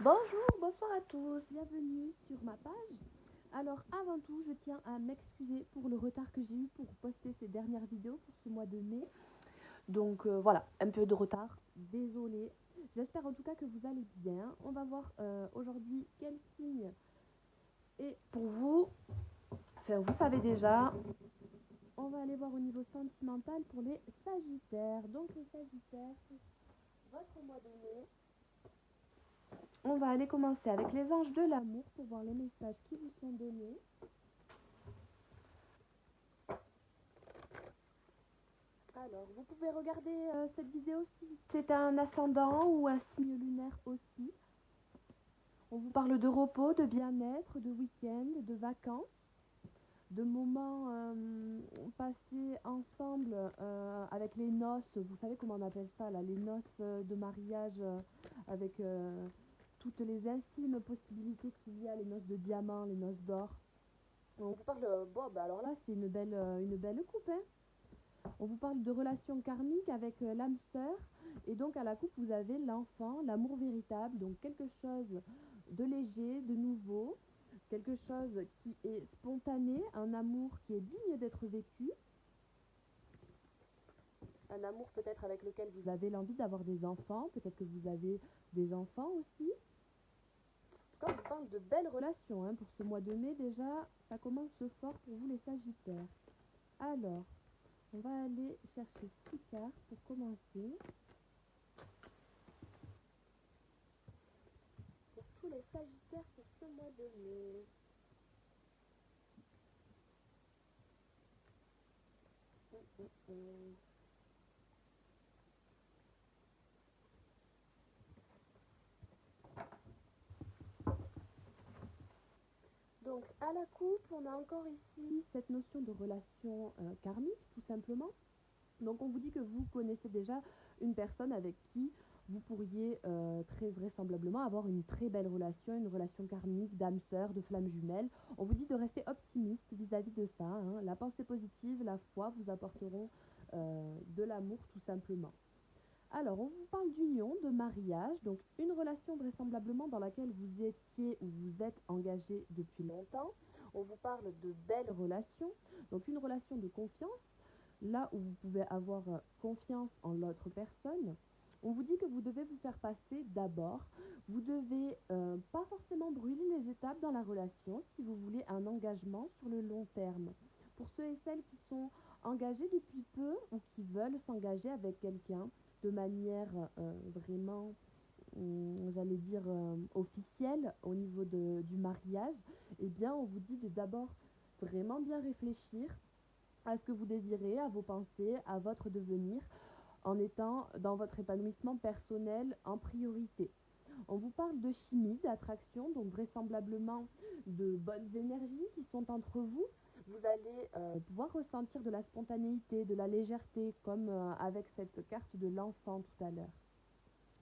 Bonjour, bonsoir à tous, bienvenue sur ma page. Alors avant tout, je tiens à m'excuser pour le retard que j'ai eu pour poster ces dernières vidéos pour ce mois de mai. Donc voilà, un peu de retard, désolée. J'espère en tout cas que vous allez bien. On va voir aujourd'hui quel signe est pour vous. Enfin, vous savez déjà. On va aller voir au niveau sentimental pour les Sagittaires. Donc les Sagittaires, votre mois de mai. On va aller commencer avec les anges de l'amour pour voir les messages qui vous sont donnés. Alors, vous pouvez regarder cette vidéo si c'est un ascendant ou un signe lunaire aussi. On vous parle de repos, de bien-être, de week-end, de vacances, de moments passés ensemble avec les noces. Vous savez comment on appelle ça, là, les noces de mariage avec toutes les infimes possibilités qu'il y a, les noces de diamant, les noces d'or. On vous parle, bon, bah alors là, c'est une belle coupe, hein. On vous parle de relations karmiques avec l'âme sœur. Et donc à la coupe, vous avez l'enfant, l'amour véritable, donc quelque chose de léger, de nouveau, quelque chose qui est spontané, un amour qui est digne d'être vécu, un amour peut-être avec lequel vous avez l'envie d'avoir des enfants, peut-être que vous avez des enfants aussi. En tout cas, on vous parle de belles relations hein, pour ce mois de mai déjà, ça commence fort pour vous les Sagittaires. Alors, on va aller chercher 6 cartes pour commencer. Pour tous les Sagittaires pour ce mois de mai. Donc à la coupe, on a encore ici cette notion de relation karmique, tout simplement. Donc on vous dit que vous connaissez déjà une personne avec qui vous pourriez très vraisemblablement avoir une très belle relation, une relation karmique, d'âme sœur, de flamme jumelle. On vous dit de rester optimiste vis-à-vis de ça, hein. La pensée positive, la foi vous apporteront de l'amour tout simplement. Alors, on vous parle d'union, de mariage, donc une relation vraisemblablement dans laquelle vous étiez ou vous êtes engagé depuis longtemps. On vous parle de belles relations, donc une relation de confiance, là où vous pouvez avoir confiance en l'autre personne. On vous dit que vous devez vous faire passer d'abord. Vous devez pas forcément brûler les étapes dans la relation si vous voulez un engagement sur le long terme. Pour ceux et celles qui sont engagés depuis peu ou qui veulent s'engager avec quelqu'un de manière vraiment, j'allais dire, officielle au niveau du mariage, eh bien on vous dit de d'abord vraiment bien réfléchir à ce que vous désirez, à vos pensées, à votre devenir, en étant dans votre épanouissement personnel en priorité. On vous parle de chimie, d'attraction, donc vraisemblablement de bonnes énergies qui sont entre vous. Vous allez pouvoir ressentir de la spontanéité, de la légèreté, comme avec cette carte de l'enfant tout à l'heure.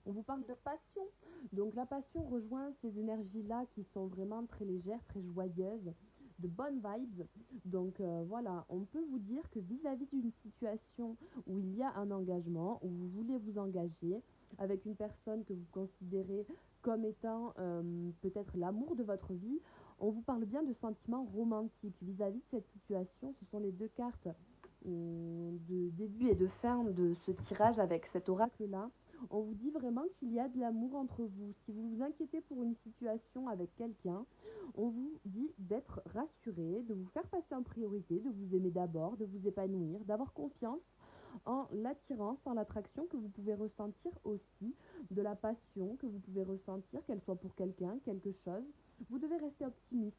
On vous parle de passion. Donc la passion rejoint ces énergies-là qui sont vraiment très légères, très joyeuses, de bonnes vibes. Donc voilà, on peut vous dire que vis-à-vis d'une situation où il y a un engagement, où vous voulez vous engager avec une personne que vous considérez comme étant peut-être l'amour de votre vie, on vous parle bien de sentiments romantiques vis-à-vis de cette situation. Ce sont les deux cartes de début et de fin de ce tirage avec cet oracle-là. On vous dit vraiment qu'il y a de l'amour entre vous. Si vous vous inquiétez pour une situation avec quelqu'un, on vous dit d'être rassuré, de vous faire passer en priorité, de vous aimer d'abord, de vous épanouir, d'avoir confiance en l'attirance, en l'attraction que vous pouvez ressentir aussi, de la passion que vous pouvez ressentir, qu'elle soit pour quelqu'un, quelque chose. Vous devez rester optimiste.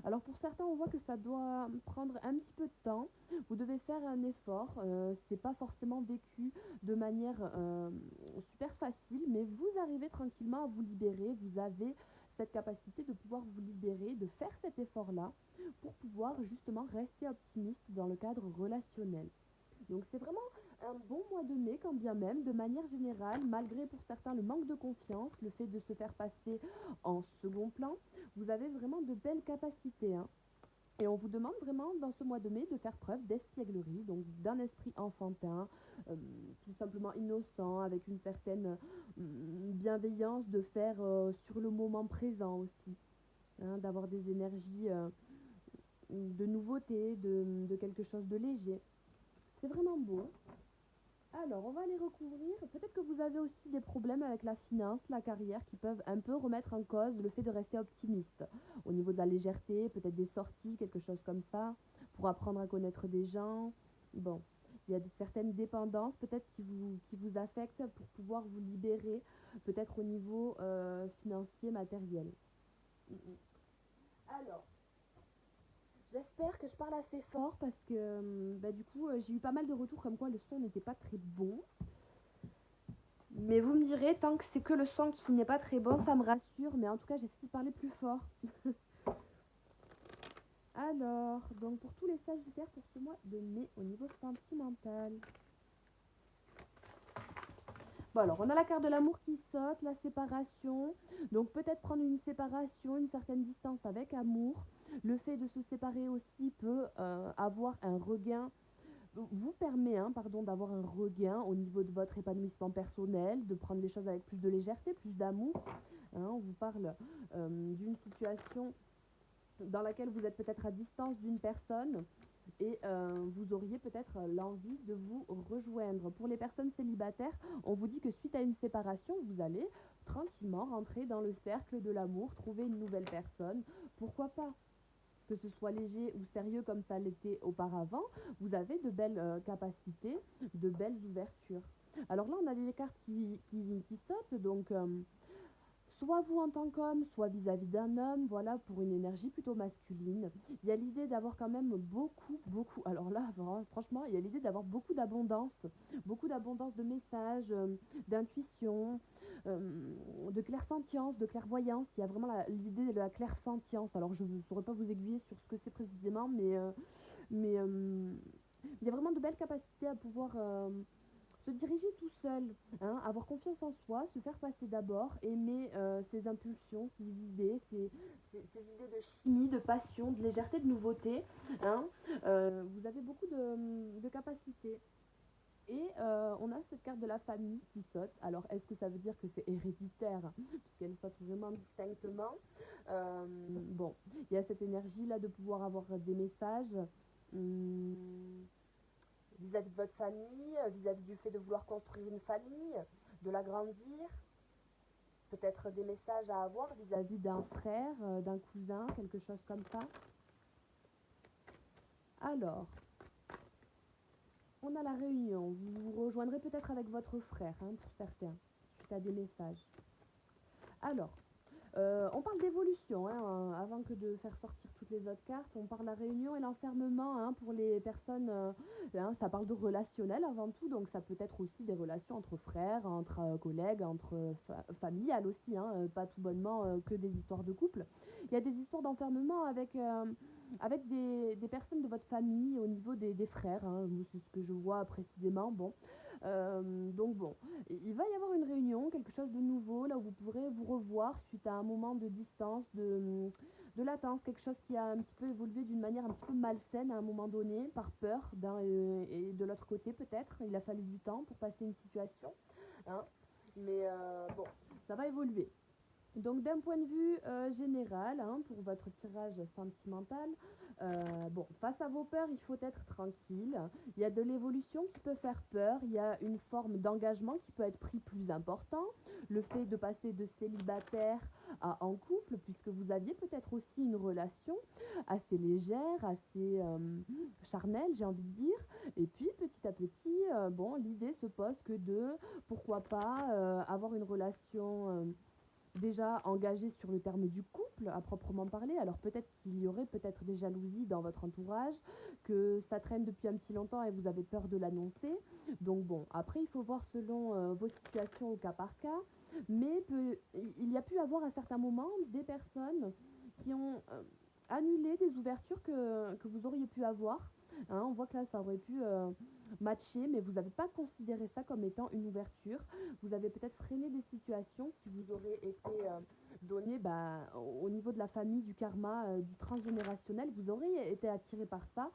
Alors pour certains, on voit que ça doit prendre un petit peu de temps. Vous devez faire un effort. C'est pas forcément vécu de manière super facile, mais vous arrivez tranquillement à vous libérer. Vous avez cette capacité de pouvoir vous libérer, de faire cet effort-là pour pouvoir justement rester optimiste dans le cadre relationnel. Donc c'est vraiment un bon mois de mai quand bien même, de manière générale, malgré pour certains le manque de confiance, le fait de se faire passer en second plan, vous avez vraiment de belles capacités, hein. Et on vous demande vraiment dans ce mois de mai de faire preuve d'espièglerie, donc d'un esprit enfantin, euh, tout simplement innocent, avec une certaine bienveillance, de faire sur le moment présent aussi, hein, d'avoir des énergies de nouveauté, de quelque chose de léger. C'est vraiment beau. Alors, on va les recouvrir. Peut-être que vous avez aussi des problèmes avec la finance, la carrière, qui peuvent un peu remettre en cause le fait de rester optimiste. Au niveau de la légèreté, peut-être des sorties, quelque chose comme ça, pour apprendre à connaître des gens. Bon, il y a certaines dépendances peut-être qui vous affectent pour pouvoir vous libérer, peut-être au niveau financier, matériel. Mm, mm. Alors, j'espère que je parle assez fort parce que bah, du coup, j'ai eu pas mal de retours comme quoi le son n'était pas très bon. Mais vous me direz, tant que c'est que le son qui n'est pas très bon, ça me rassure. Mais en tout cas, j'essaie de parler plus fort. Alors, donc pour tous les sagittaires pour ce mois de mai au niveau sentimental. Bon alors, on a la carte de l'amour qui saute, la séparation. Donc peut-être prendre une séparation, une certaine distance avec amour. Le fait de se séparer aussi peut avoir un regain vous permet pardon, d'avoir un regain au niveau de votre épanouissement personnel, de prendre les choses avec plus de légèreté, plus d'amour. Hein, on vous parle d'une situation dans laquelle vous êtes peut-être à distance d'une personne et vous auriez peut-être l'envie de vous rejoindre. Pour les personnes célibataires, on vous dit que suite à une séparation, vous allez tranquillement rentrer dans le cercle de l'amour, trouver une nouvelle personne. Pourquoi pas, que ce soit léger ou sérieux comme ça l'était auparavant, vous avez de belles capacités, de belles ouvertures. Alors là, on a des cartes qui sautent, donc soit vous en tant qu'homme, soit vis-à-vis d'un homme, voilà, pour une énergie plutôt masculine. Il y a l'idée d'avoir quand même beaucoup, alors là, franchement, il y a l'idée d'avoir beaucoup d'abondance de messages, d'intuition, euh, de clairsentience, de clairvoyance. Il y a vraiment l'idée de la clairsentience. Alors, je ne saurais pas vous aiguiller sur ce que c'est précisément, mais il y a vraiment de belles capacités à pouvoir se diriger tout seul, hein, avoir confiance en soi, se faire passer d'abord, aimer ses impulsions, ses idées, ses idées de chimie, de passion, de légèreté, de nouveauté. Hein. Vous avez beaucoup de capacités. Et on a cette carte de la famille qui saute. Alors, est-ce que ça veut dire que c'est héréditaire, puisqu'elle saute vraiment distinctement. Bon, il y a cette énergie-là de pouvoir avoir des messages. hum, Vis-à-vis de votre famille, vis-à-vis du fait de vouloir construire une famille, de l'agrandir, peut-être des messages à avoir vis-à-vis d'un frère, d'un cousin, quelque chose comme ça. Alors, on a la réunion, vous vous rejoindrez peut-être avec votre frère, pour certains, suite à des messages. Alors, on parle d'évolution, avant que de faire sortir toutes les autres cartes. On parle de la réunion et l'enfermement pour les personnes. Ça parle de relationnel avant tout, donc ça peut être aussi des relations entre frères, entre collègues, entre familiales aussi, pas tout bonnement que des histoires de couple. Il y a des histoires d'enfermement avec des personnes de votre famille au niveau des frères, c'est ce que je vois précisément. Bon. Donc bon, il va y avoir une réunion, quelque chose de nouveau, là où vous pourrez vous revoir suite à un moment de distance, de latence, quelque chose qui a un petit peu évolué d'une manière un petit peu malsaine à un moment donné, par peur d'un et de l'autre côté peut-être. Il a fallu du temps pour passer une situation. Hein. Mais bon, ça va évoluer. Donc d'un point de vue général, pour votre tirage sentimental, bon, face à vos peurs, il faut être tranquille. Il y a de l'évolution qui peut faire peur, il y a une forme d'engagement qui peut être pris plus important. Le fait de passer de célibataire à en couple, puisque vous aviez peut-être aussi une relation assez légère, assez charnelle, j'ai envie de dire. Et puis petit à petit, bon, l'idée se pose que de, pourquoi pas, avoir une relation déjà engagé sur le terme du couple à proprement parler. Alors peut-être qu'il y aurait peut-être des jalousies dans votre entourage, que ça traîne depuis un petit longtemps et vous avez peur de l'annoncer. Donc bon, après il faut voir selon vos situations au cas par cas, mais il y a pu avoir à certains moments des personnes qui ont annulé des ouvertures que vous auriez pu avoir. Hein, on voit que là, ça aurait pu matcher, mais vous n'avez pas considéré ça comme étant une ouverture. Vous avez peut-être freiné des situations qui vous auraient été données bah, au niveau de la famille, du karma, du transgénérationnel. Vous auriez été attiré par ça,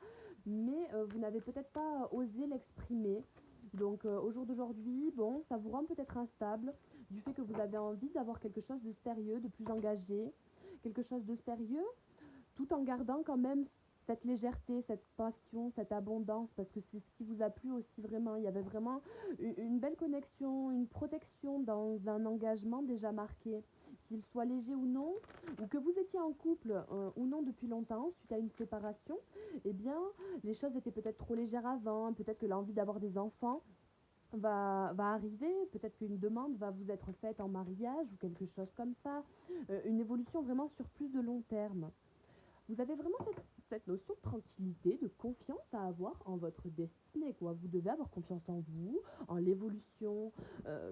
mais vous n'avez peut-être pas osé l'exprimer. Donc au jour d'aujourd'hui, bon, ça vous rend peut-être instable du fait que vous avez envie d'avoir quelque chose de sérieux, de plus engagé, quelque chose de sérieux, tout en gardant quand même cette légèreté, cette passion, cette abondance, parce que c'est ce qui vous a plu aussi vraiment. Il y avait vraiment une belle connexion, une protection dans un engagement déjà marqué. Qu'il soit léger ou non, ou que vous étiez en couple ou non depuis longtemps, suite à une séparation, eh bien, les choses étaient peut-être trop légères avant, peut-être que l'envie d'avoir des enfants va arriver, peut-être qu'une demande va vous être faite en mariage ou quelque chose comme ça, une évolution vraiment sur plus de long terme. Vous avez vraiment cette notion de tranquillité, de confiance à avoir en votre destinée, quoi. Vous devez avoir confiance en vous, en l'évolution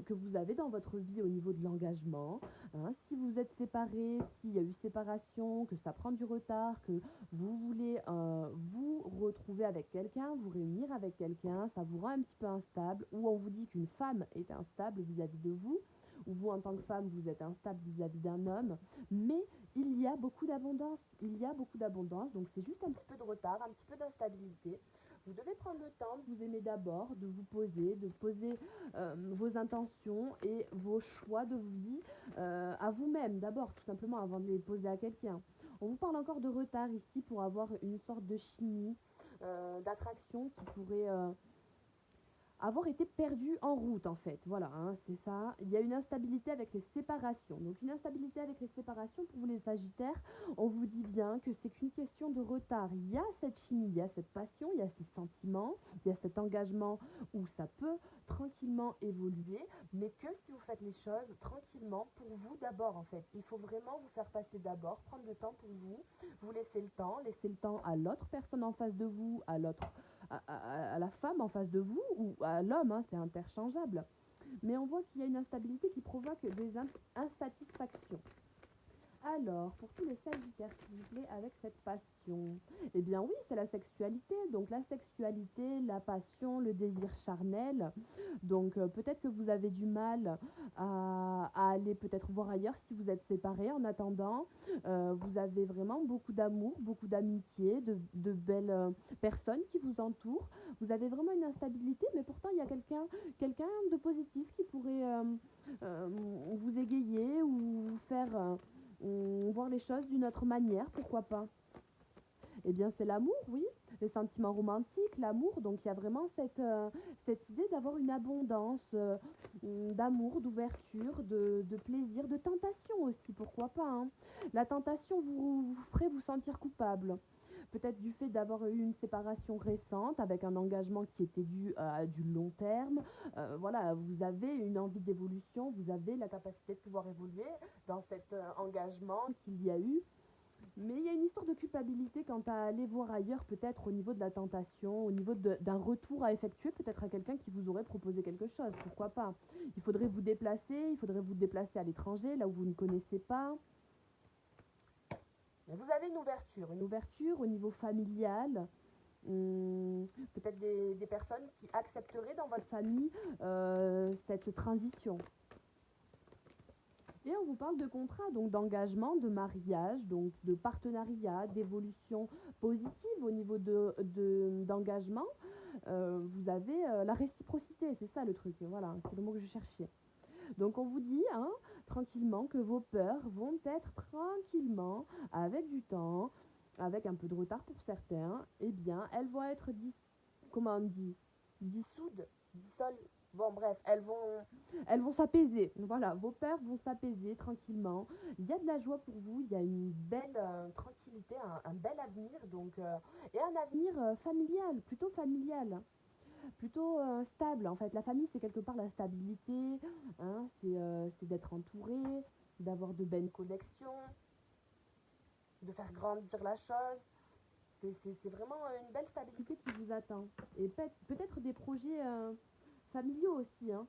que vous avez dans votre vie au niveau de l'engagement. Hein. Si vous êtes séparés, s'il y a eu séparation, que ça prend du retard, que vous voulez vous retrouver avec quelqu'un, vous réunir avec quelqu'un, ça vous rend un petit peu instable, ou on vous dit qu'une femme est instable vis-à-vis de vous, ou vous en tant que femme, vous êtes instable vis-à-vis d'un homme, mais il y a beaucoup d'abondance. Il y a beaucoup d'abondance, donc c'est juste un petit peu de retard, un petit peu d'instabilité. Vous devez prendre le temps de vous aimer d'abord, de poser vos intentions et vos choix de vie à vous-même d'abord, tout simplement, avant de les poser à quelqu'un. On vous parle encore de retard ici pour avoir une sorte de chimie, d'attraction qui pourrait avoir été perdu en route en fait. Voilà, hein, c'est ça. Il y a une instabilité avec les séparations. Donc une instabilité avec les séparations pour vous les Sagittaires, on vous dit bien que c'est qu'une question de retard. Il y a cette chimie, il y a cette passion, il y a ces sentiments, il y a cet engagement où ça peut tranquillement évoluer, mais que si vous faites les choses tranquillement pour vous d'abord en fait. Il faut vraiment vous faire passer d'abord, prendre le temps pour vous laisser le temps à l'autre personne en face de vous, à l'autre à la femme en face de vous ou à l'homme, hein, c'est interchangeable. Mais on voit qu'il y a une instabilité qui provoque des insatisfactions. Alors, pour tous les Sagittaires, s'il vous plaît, avec cette passion, eh bien oui, c'est la sexualité. Donc la sexualité, la passion, le désir charnel. Donc peut-être que vous avez du mal à aller peut-être voir ailleurs si vous êtes séparés. En attendant, vous avez vraiment beaucoup d'amour, beaucoup d'amitié, de belles personnes qui vous entourent. Vous avez vraiment une instabilité, mais pourtant il y a quelqu'un de positif qui pourrait euh, vous égayer ou vous faire voir les choses d'une autre manière, pourquoi pas. Eh bien, c'est l'amour, oui, les sentiments romantiques, l'amour. Donc, il y a vraiment cette idée d'avoir une abondance d'amour, d'ouverture, de plaisir, de tentation aussi, pourquoi pas. Hein. La tentation vous ferait vous sentir coupable. Peut-être du fait d'avoir eu une séparation récente avec un engagement qui était dû à du long terme. Voilà, vous avez une envie d'évolution, vous avez la capacité de pouvoir évoluer dans cet engagement qu'il y a eu. Mais il y a une histoire de culpabilité quant à aller voir ailleurs, peut-être au niveau de la tentation, au niveau d'un retour à effectuer, peut-être à quelqu'un qui vous aurait proposé quelque chose, pourquoi pas. Il faudrait vous déplacer à l'étranger, là où vous ne connaissez pas. Mais vous avez une ouverture au niveau familial, peut-être des personnes qui accepteraient dans votre famille cette transition. Et on vous parle de contrat, donc d'engagement, de mariage, donc de partenariat, d'évolution positive au niveau d'engagement. Vous avez la réciprocité, c'est ça le truc, voilà, c'est le mot que je cherchais. Donc on vous dit hein, tranquillement que vos peurs vont être tranquillement, avec du temps, avec un peu de retard pour certains, eh bien elles vont être, comment on dit, dissoudes, dissolves. Bon bref, elles vont s'apaiser. Voilà, vos peurs vont s'apaiser tranquillement. Il y a de la joie pour vous, il y a une belle tranquillité, un bel avenir, donc et un avenir familial, plutôt familial, plutôt stable. En fait, la famille c'est quelque part la stabilité, hein, c'est d'être entouré, d'avoir de belles connexions, de faire grandir la chose. C'est vraiment une belle stabilité qui vous attend. Et peut-être des projets familiaux aussi. Hein.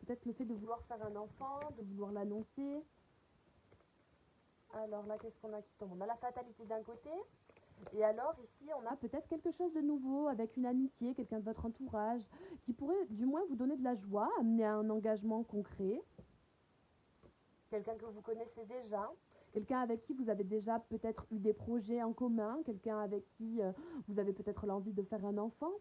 Peut-être le fait de vouloir faire un enfant, de vouloir l'annoncer. Alors là, qu'est-ce qu'on a qui tombe? On a la fatalité d'un côté, Et alors, ici, on a peut-être quelque chose de nouveau avec une amitié, quelqu'un de votre entourage, qui pourrait du moins vous donner de la joie, amener à un engagement concret, quelqu'un que vous connaissez déjà, quelqu'un avec qui vous avez déjà peut-être eu des projets en commun, quelqu'un avec qui vous avez peut-être l'envie de faire un enfant.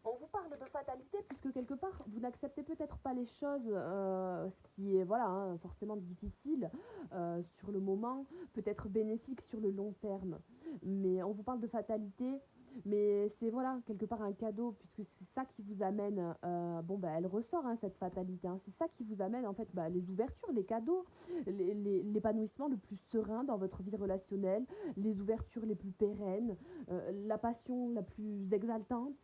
On vous parle de fatalité puisque quelque part vous n'acceptez peut-être pas les choses, ce qui est voilà hein, forcément difficile sur le moment, peut-être bénéfique sur le long terme. Mais on vous parle de fatalité, mais c'est voilà quelque part un cadeau puisque c'est ça qui vous amène. Bon bah elle ressort hein, cette fatalité. Hein, c'est ça qui vous amène en fait bah, les ouvertures, les cadeaux, l'épanouissement le plus serein dans votre vie relationnelle, les ouvertures les plus pérennes, la passion la plus exaltante.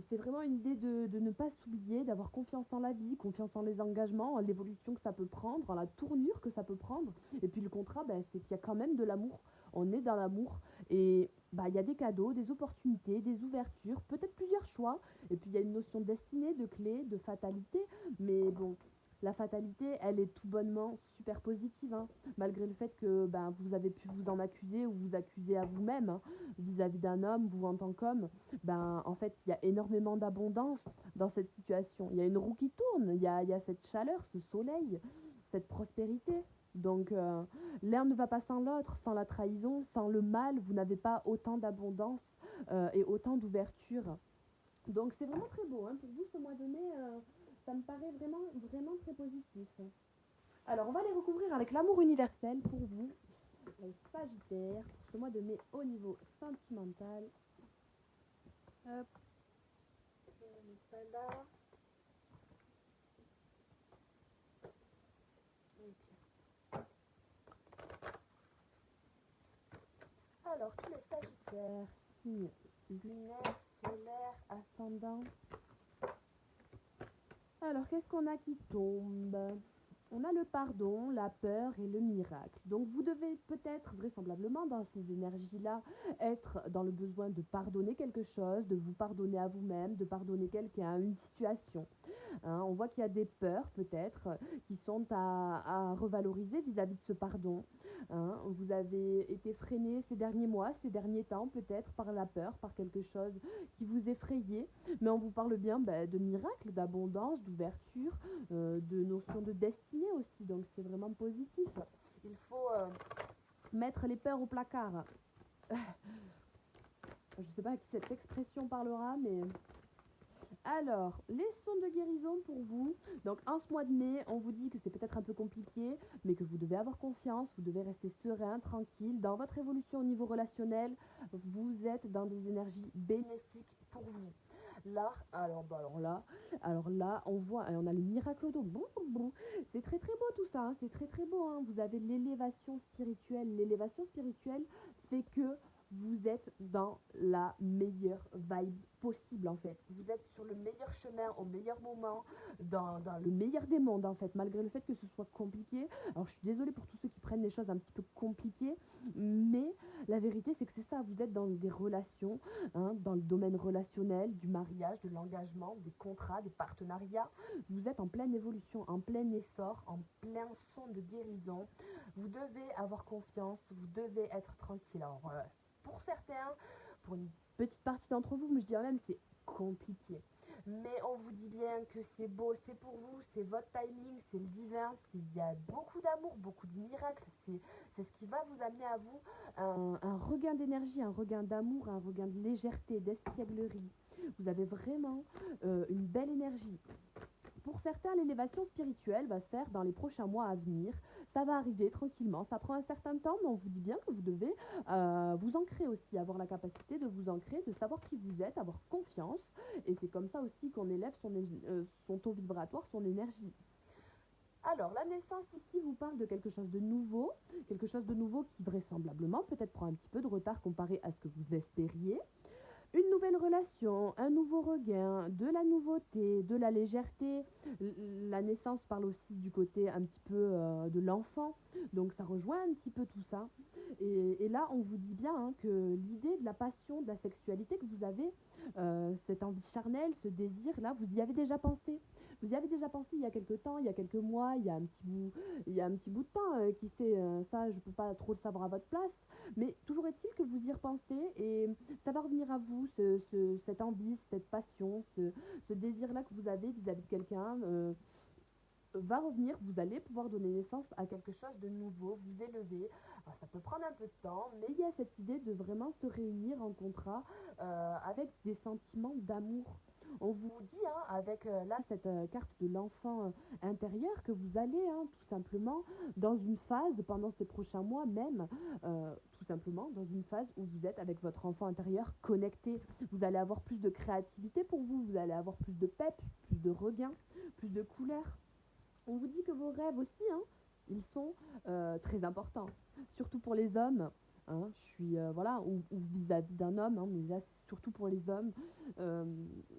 C'est vraiment une idée de ne pas s'oublier, d'avoir confiance en la vie, confiance en les engagements, en l'évolution que ça peut prendre, en la tournure que ça peut prendre. Et puis le contrat, ben, c'est qu'il y a quand même de l'amour. On est dans l'amour et bah, il y a des cadeaux, des opportunités, des ouvertures, peut-être plusieurs choix. Et puis il y a une notion de destinée, de clé, de fatalité. Mais bon, la fatalité, elle est tout bonnement super positive, hein, malgré le fait que ben, vous avez pu vous en accuser ou vous accuser à vous-même hein, vis-à-vis d'un homme, vous en tant qu'homme ben, en fait, il y a énormément d'abondance dans cette situation. Il y a une roue qui tourne, il y a cette chaleur, ce soleil, cette prospérité. Donc, l'un ne va pas sans l'autre, sans la trahison, sans le mal, vous n'avez pas autant d'abondance et autant d'ouverture. Donc, c'est vraiment très beau. Hein. Pour vous, ce mois de mai, ça me paraît vraiment, vraiment très positif. Alors, on va les recouvrir avec l'amour universel pour vous, les Sagittaires, pour ce mois de mai au niveau sentimental. Hop, je mets ça là. Alors, tous les Sagittaires, signes lunaire, solaire, ascendant. Alors, qu'est-ce qu'on a qui tombe? On a le pardon, la peur et le miracle. Donc, vous devez peut-être, vraisemblablement, dans ces énergies-là, être dans le besoin de pardonner quelque chose, de vous pardonner à vous-même, de pardonner quelqu'un, une situation. Hein, on voit qu'il y a des peurs, peut-être, qui sont à revaloriser vis-à-vis de ce pardon. Hein. Vous avez été freiné ces derniers mois, ces derniers temps, peut-être par la peur, par quelque chose qui vous effrayait. Mais on vous parle bien de miracles, d'abondance, d'ouverture, de notion de destinée aussi. Donc c'est vraiment positif. Il faut mettre les peurs au placard. Je ne sais pas à qui cette expression parlera, mais alors, les sons de guérison pour vous. Donc, en ce mois de mai, on vous dit que c'est peut-être un peu compliqué, mais que vous devez avoir confiance, vous devez rester serein, tranquille. Dans votre évolution au niveau relationnel, vous êtes dans des énergies bénéfiques pour vous. Là, alors là, on voit, on a le miracle d'eau. C'est très très beau tout ça, hein, c'est très très beau. Hein. Vous avez l'élévation spirituelle. L'élévation spirituelle fait que vous êtes dans la meilleure vibe possible en fait. Vous êtes sur le meilleur chemin au meilleur moment, dans le meilleur des mondes en fait, malgré le fait que ce soit compliqué. Alors je suis désolée pour tous ceux qui prennent les choses un petit peu compliquées, mais la vérité c'est que c'est ça, vous êtes dans des relations, hein, dans le domaine relationnel, du mariage, de l'engagement, des contrats, des partenariats. Vous êtes en pleine évolution, en plein essor, en plein son de guérison. Vous devez avoir confiance, vous devez être tranquille. Alors, pour certains, pour une petite partie d'entre vous, mais je dirais même c'est compliqué. Mais on vous dit bien que c'est beau, c'est pour vous, c'est votre timing, c'est le divin, il y a beaucoup d'amour, beaucoup de miracles, c'est ce qui va vous amener à vous un regain d'énergie, un regain d'amour, un regain de légèreté, d'espièglerie. Vous avez vraiment une belle énergie. Pour certains, l'élévation spirituelle va se faire dans les prochains mois à venir. Ça va arriver tranquillement. Ça prend un certain temps, mais on vous dit bien que vous devez vous ancrer aussi, avoir la capacité de vous ancrer, de savoir qui vous êtes, avoir confiance. Et c'est comme ça aussi qu'on élève son taux vibratoire, son énergie. Alors, la naissance ici vous parle de quelque chose de nouveau qui vraisemblablement peut-être prend un petit peu de retard comparé à ce que vous espériez. Une nouvelle relation, un nouveau regain, de la nouveauté, de la légèreté. La naissance parle aussi du côté un petit peu de l'enfant, donc ça rejoint un petit peu tout ça. Et là, on vous dit bien hein, que l'idée de la passion, de la sexualité que vous avez, cette envie charnelle, ce désir-là, vous y avez déjà pensé. Vous y avez déjà pensé il y a quelques temps, il y a quelques mois, il y a un petit bout de temps, qui sait, ça je peux pas trop le savoir à votre place, mais toujours est-il que vous y repensez et ça va revenir à vous, cette envie, cette passion, ce désir-là que vous avez vis-à-vis de quelqu'un. Va revenir, vous allez pouvoir donner naissance à quelque chose de nouveau, vous élever. Alors, ça peut prendre un peu de temps, mais il y a cette idée de vraiment se réunir en contrat avec des sentiments d'amour. On vous dit, hein, avec là cette carte de l'enfant intérieur, que vous allez tout simplement dans une phase, pendant ces prochains mois même, tout simplement dans une phase où vous êtes avec votre enfant intérieur connecté. Vous allez avoir plus de créativité pour vous, vous allez avoir plus de pep, plus de regain, plus de couleurs. On vous dit que vos rêves aussi, hein, ils sont très importants, surtout pour les hommes. Hein, je suis, voilà, ou vis-à-vis d'un homme, hein, mais là, c'est surtout pour les hommes. Euh,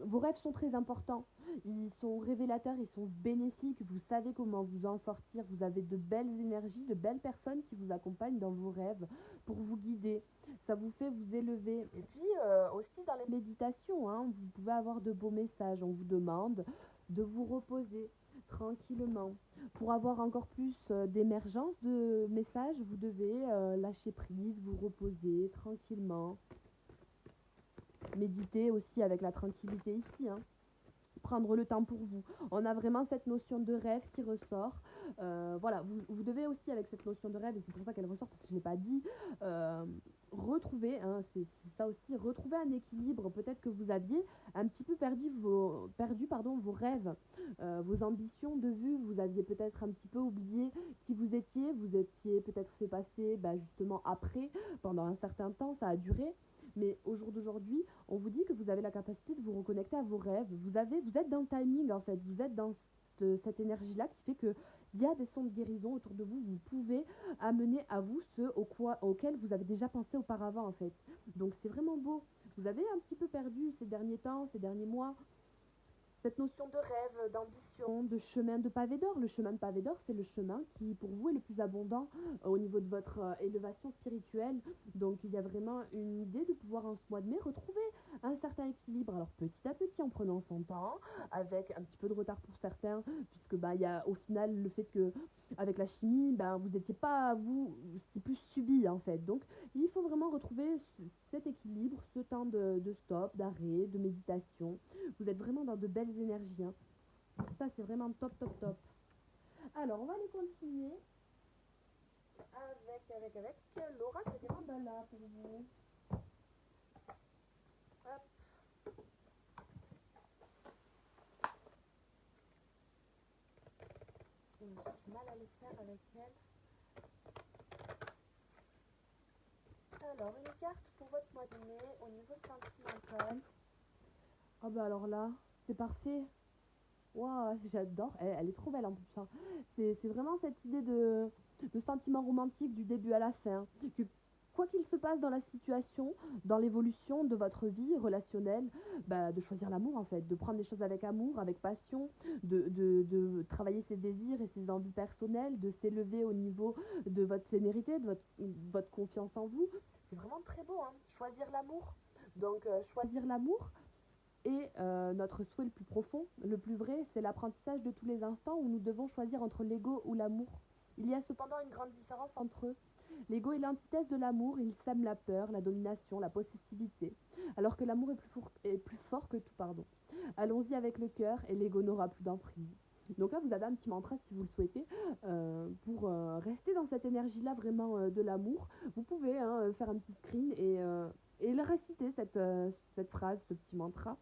Vos rêves sont très importants, ils sont révélateurs, ils sont bénéfiques, vous savez comment vous en sortir, vous avez de belles énergies, de belles personnes qui vous accompagnent dans vos rêves pour vous guider. Ça vous fait vous élever. Et puis aussi dans les méditations, hein, vous pouvez avoir de beaux messages, on vous demande de vous reposer tranquillement. Pour avoir encore plus d'émergence de messages, vous devez lâcher prise, vous reposer tranquillement. Méditer aussi avec la tranquillité ici, hein. Prendre le temps pour vous. On a vraiment cette notion de rêve qui ressort. Voilà, vous devez aussi avec cette notion de rêve, et c'est pour ça qu'elle ressort, parce que je ne l'ai pas dit, retrouver, hein, c'est ça aussi, retrouver un équilibre. Peut-être que vous aviez un petit peu perdu pardon, vos rêves, vos ambitions de vue. Vous aviez peut-être un petit peu oublié qui vous étiez peut-être fait passer justement après, pendant un certain temps, ça a duré. Mais au jour d'aujourd'hui, on vous dit que vous avez la capacité de vous reconnecter à vos rêves. Vous êtes dans le timing en fait. Vous êtes dans cette énergie-là qui fait que il y a des sons de guérison autour de vous. Vous pouvez amener à vous ceux auxquels vous avez déjà pensé auparavant en fait. Donc c'est vraiment beau. Vous avez un petit peu perdu ces derniers temps, ces derniers mois, cette notion de rêve, d'ambition, de chemin de pavé d'or. Le chemin de pavé d'or, c'est le chemin qui, pour vous, est le plus abondant au niveau de votre élévation spirituelle. Donc, il y a vraiment une idée de pouvoir, en ce mois de mai, retrouver un certain équilibre. Alors, petit à petit, en prenant son temps, avec un petit peu de retard pour certains, puisque il y a au final le fait que, avec la chimie, vous n'étiez pas, vous, c'est plus subi, en fait. Donc, il faut vraiment retrouver cet équilibre, ce temps de stop, d'arrêt, de méditation. Vous êtes vraiment dans de belles énergies, hein. Ça, c'est vraiment top, top, top. Alors, on va aller continuer avec l'oracle des mandalas pour vous. Hop. J'ai du mal à le faire avec elle. Alors, une carte pour votre mois de mai au niveau sentimental. Ah alors là, c'est parfait. Waouh, j'adore. Elle est trop belle en plus, hein. C'est vraiment cette idée de sentiment romantique du début à la fin. Que quoi qu'il se passe dans la situation, dans l'évolution de votre vie relationnelle, de choisir l'amour en fait, de prendre les choses avec amour, avec passion, de travailler ses désirs et ses envies personnelles, de s'élever au niveau de votre sénérité, de votre confiance en vous. C'est vraiment très beau, hein. Choisir l'amour. Donc, choisir l'amour, et notre souhait le plus profond, le plus vrai, c'est l'apprentissage de tous les instants où nous devons choisir entre l'ego ou l'amour. Il y a cependant une grande différence entre eux. L'ego est l'antithèse de l'amour, il sème la peur, la domination, la possessivité, alors que l'amour est plus fort que tout, pardon. Allons-y avec le cœur et l'ego n'aura plus d'emprise. Donc là, vous avez un petit mantra si vous le souhaitez, pour rester dans cette énergie-là vraiment de l'amour. Vous pouvez faire un petit screen et le réciter, cette phrase, ce petit mantra.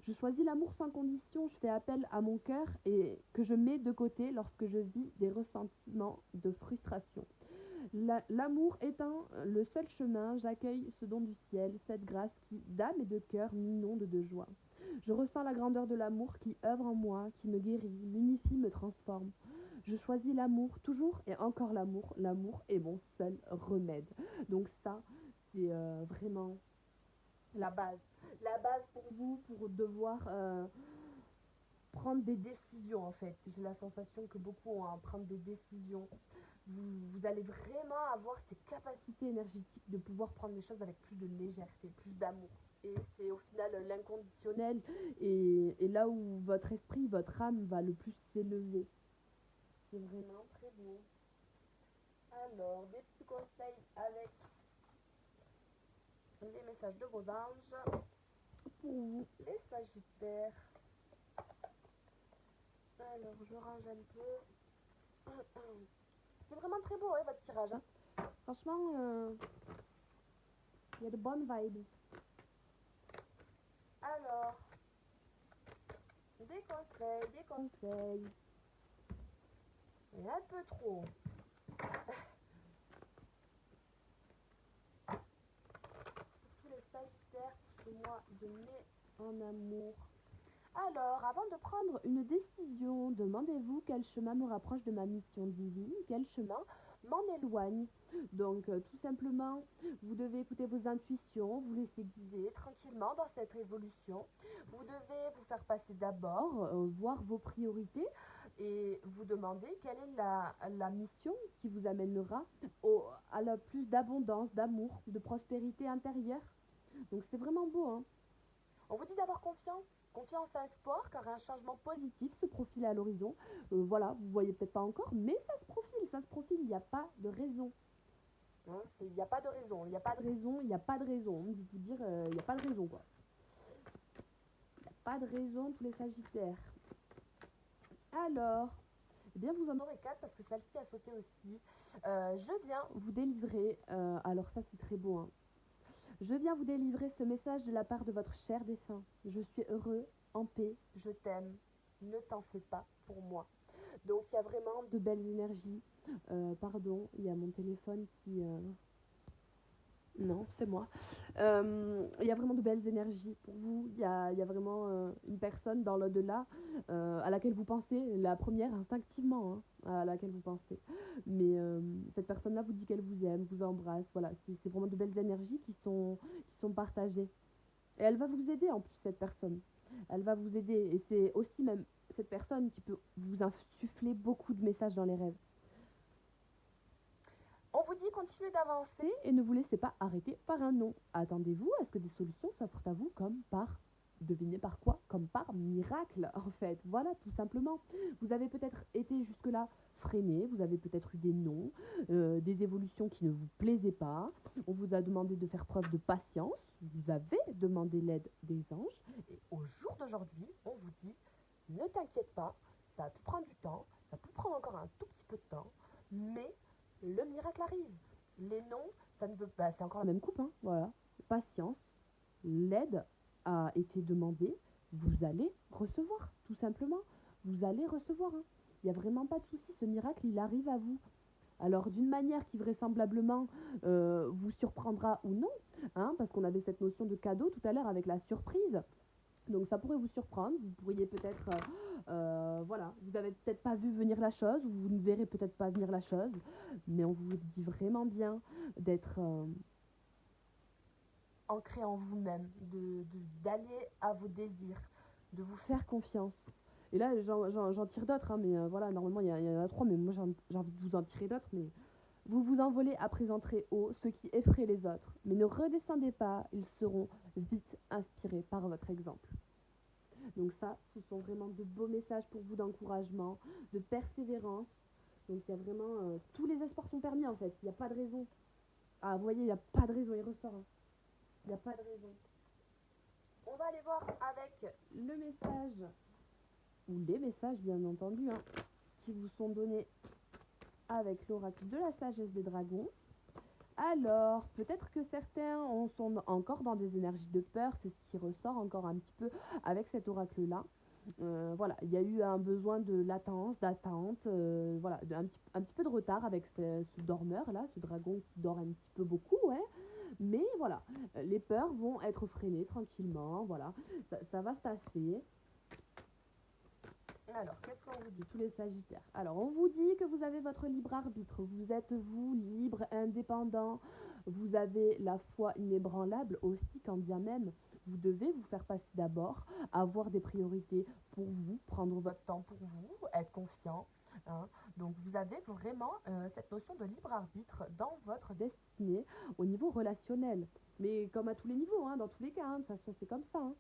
Je choisis l'amour sans condition, je fais appel à mon cœur et que je mets de côté lorsque je vis des ressentiments de frustration. L'amour étant le seul chemin, j'accueille ce don du ciel, cette grâce qui, d'âme et de cœur, m'inonde de joie. Je ressens la grandeur de l'amour qui œuvre en moi, qui me guérit, m'unifie, me transforme. Je choisis l'amour, toujours et encore l'amour. L'amour est mon seul remède. Donc ça, c'est vraiment la base. La base pour vous, pour devoir prendre des décisions en fait. J'ai la sensation que beaucoup ont à prendre des décisions. Vous allez vraiment avoir ces capacités énergétiques de pouvoir prendre les choses avec plus de légèreté, plus d'amour. et c'est au final l'inconditionnel et là où votre esprit, votre âme va le plus s'élever. C'est vraiment très beau. Alors, des petits conseils avec les messages de vos anges pour vous, les Sagittaires. Alors, je range un peu. C'est vraiment très beau, votre tirage. Hein. Franchement, il y a de bonnes vibes. Alors, des conseils. Et un peu trop. Tous les Sagittaires, ce mois de mai en amour. Alors, avant de prendre une décision, demandez-vous quel chemin me rapproche de ma mission divine, quel chemin m'en éloigne. Donc, tout simplement, vous devez écouter vos intuitions, vous laisser guider tranquillement dans cette évolution. Vous devez vous faire passer d'abord, voir vos priorités et vous demander quelle est la mission qui vous amènera à la plus d'abondance, d'amour, de prospérité intérieure. Donc, c'est vraiment beau, hein. On vous dit d'avoir confiance à espoir, car un changement positif se profile à l'horizon. Voilà, vous voyez peut-être pas encore, mais ça se profile, il n'y a pas de raison. Hein, il n'y a pas de raison, il n'y a pas de raison, il n'y a pas de raison. On dit vous dire, il n'y a pas de raison, quoi. Il n'y a pas de raison, tous les Sagittaires. Alors, eh bien vous en aurez 4 parce que celle-ci a sauté aussi. Je viens vous délivrer, alors ça c'est très beau, hein. Je viens vous délivrer ce message de la part de votre cher défunt. Je suis heureux, en paix, je t'aime, ne t'en fais pas pour moi. Donc il y a vraiment de belles énergies. Pardon, il y a mon téléphone qui... Non, c'est moi. Il y a vraiment de belles énergies pour vous. Il y a vraiment une personne dans l'au-delà à laquelle vous pensez, la première instinctivement, hein, à laquelle vous pensez. Mais cette personne-là vous dit qu'elle vous aime, vous embrasse. Voilà, c'est vraiment de belles énergies qui sont partagées. Et elle va vous aider en plus, cette personne. Elle va vous aider. Et c'est aussi même cette personne qui peut vous insuffler beaucoup de messages dans les rêves. On vous dit continuez d'avancer et ne vous laissez pas arrêter par un non. Attendez-vous à ce que des solutions s'offrent à vous comme par, devinez par quoi, comme par miracle en fait. Voilà, tout simplement. Vous avez peut-être été jusque-là freiné, vous avez peut-être eu des non, des évolutions qui ne vous plaisaient pas. On vous a demandé de faire preuve de patience, vous avez demandé l'aide des anges et au jour d'aujourd'hui, on vous dit ne t'inquiète pas, ça peut prendre du temps, ça peut prendre encore un tout petit peu de temps, mais le miracle arrive. Les noms, ça ne veut pas, c'est encore la même coupe, hein, voilà. Patience, l'aide a été demandée, vous allez recevoir, tout simplement. Vous allez recevoir, hein. Il n'y a vraiment pas de souci, ce miracle, il arrive à vous. Alors d'une manière qui vraisemblablement vous surprendra ou non, hein, parce qu'on avait cette notion de cadeau tout à l'heure avec la surprise. Donc ça pourrait vous surprendre, vous pourriez peut-être, voilà, vous avez peut-être pas vu venir la chose, ou vous ne verrez peut-être pas venir la chose, mais on vous dit vraiment bien d'être ancré en vous-même, d'aller à vos désirs, de vous faire confiance. Et là, j'en tire d'autres, hein, mais voilà, normalement il y en a 3, mais moi j'ai envie de vous en tirer d'autres, mais vous vous envolez à présent très haut, ce qui effraie les autres. Mais ne redescendez pas, ils seront vite inspirés par votre exemple. Donc ça, ce sont vraiment de beaux messages pour vous d'encouragement, de persévérance. Donc il y a vraiment... tous les espoirs sont permis en fait, il n'y a pas de raison. Ah, vous voyez, il n'y a pas de raison, il ressort. Hein. Il n'y a pas de raison. On va aller voir avec le message, ou les messages bien entendu, hein, qui vous sont donnés avec l'oracle de la sagesse des dragons. Alors, peut-être que certains sont encore dans des énergies de peur, c'est ce qui ressort encore un petit peu avec cet oracle-là. Voilà, il y a eu un besoin de latence, d'attente, voilà, un petit peu de retard avec ce dormeur-là, ce dragon qui dort un petit peu beaucoup, ouais. Mais voilà, les peurs vont être freinées tranquillement, voilà, ça va se passer. Alors, qu'est-ce qu'on vous dit, tous les Sagittaires? Alors, on vous dit que vous avez votre libre arbitre. Vous êtes, vous, libre, indépendant. Vous avez la foi inébranlable aussi, quand bien même vous devez vous faire passer d'abord, avoir des priorités pour vous, prendre votre temps pour vous, être confiant. hein. Donc vous avez vraiment cette notion de libre arbitre dans votre destinée au niveau relationnel. Mais comme à tous les niveaux, hein, dans tous les cas, hein, de toute façon c'est comme ça, hein.